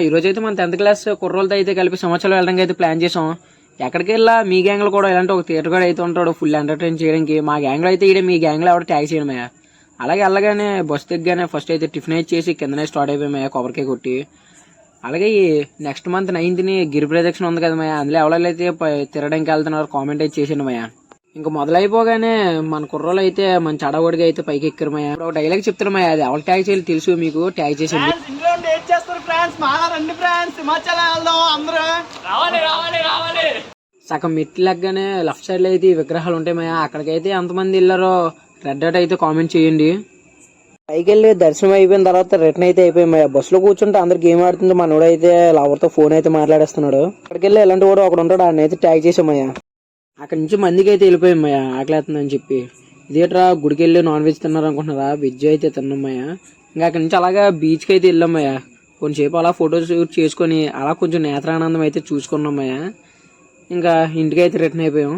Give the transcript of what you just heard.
ఈ రోజు అయితే మన 10th క్లాస్ కుర్రోళ్ళతో అయితే కలిపి సంవత్సరాలు వెళ్ళడానికి అయితే ప్లాన్ చేసాం. ఎక్కడికి వెళ్ళా మీ గ్యాంగ్ లో కూడా ఇలాంటి ఒక థియేటర్ కూడా అయితే ఉంటాడు ఫుల్ ఎంటర్టైన్ చేయడానికి. మా గ్యాంగ్ లో అయితే ఇడే మీ గ్యాంగ్ లో ఎవరు ట్యాగ్ చేయడమయ్యా. అలాగే వెళ్ళగానే బస్ దిగ్గానే ఫస్ట్ అయితే టిఫిన్ అయితే చేసి కిందనే స్టార్ట్ అయిపోయామయ్యా కొబ్బరికాయ కొట్టి. అలాగే ఈ నెక్స్ట్ మంత్ 9th గిరి ప్రదక్షిణ ఉంది కదా మయ్యా, అందులో ఎవరైతే తిరగడానికి వెళ్తున్నారు కామెంట్ అయితే చేసిండు మయ్యా. ఇంకా మొదలైపోగానే మన కుర్రోళ్ళు అయితే మన చడగొడిగా అయితే పైకి ఎక్కారు మయ్యా. ఒక డైలాగ్ చెప్తారు మయ్యా, అది ఎవరు ట్యాగ్ చేయాలి తెలుసు మీకు, ట్యాగ్ చేసింది. సగం మెట్లు లెగ్గానే లెఫ్ట్ సైడ్ లో అయితే విగ్రహాలు ఉంటాయి మయ్యా, అక్కడికైతే ఎంతమంది వెళ్ళారో రెడ్ డాట్ అయితే కామెంట్ చేయండి. పైకి వెళ్ళి దర్శనం అయిపోయిన తర్వాత రిటర్న్ అయితే అయిపోయాయి. బస్సులో కూర్చుంటే అందరు గేమ్ ఆడుతుంటే మనోడు అయితే లవర్తో ఫోన్ అయితే మాట్లాడేస్తున్నాడు. అక్కడికి వెళ్ళి ఎలాంటి వాడు ఒకడు ఉంటాడు, ఆయన అయితే ట్యాగ్ చేసామయ్యా. అక్కడి నుంచి మందికి అయితే వెళ్ళిపోయామయ్యా ఆకలేస్తుందని చెప్పి. ఇదేట్రా గుడికి వెళ్ళి నాన్ వెజ్ తిన్నారు అనుకుంటున్నారా, వెజ్ అయితే తిన్నామయ్యా. ఇంకా అక్కడి నుంచి అలాగా బీచ్కి అయితే వెళ్ళామయ్యా. కొంచెంసేపు అలా ఫోటోస్ షూట్ చేసుకొని అలా కొంచెం నేత్రానందం అయితే చూసుకున్నామయ్యా. ఇంకా ఇంటికి అయితే రిటర్న్ అయిపోయాం.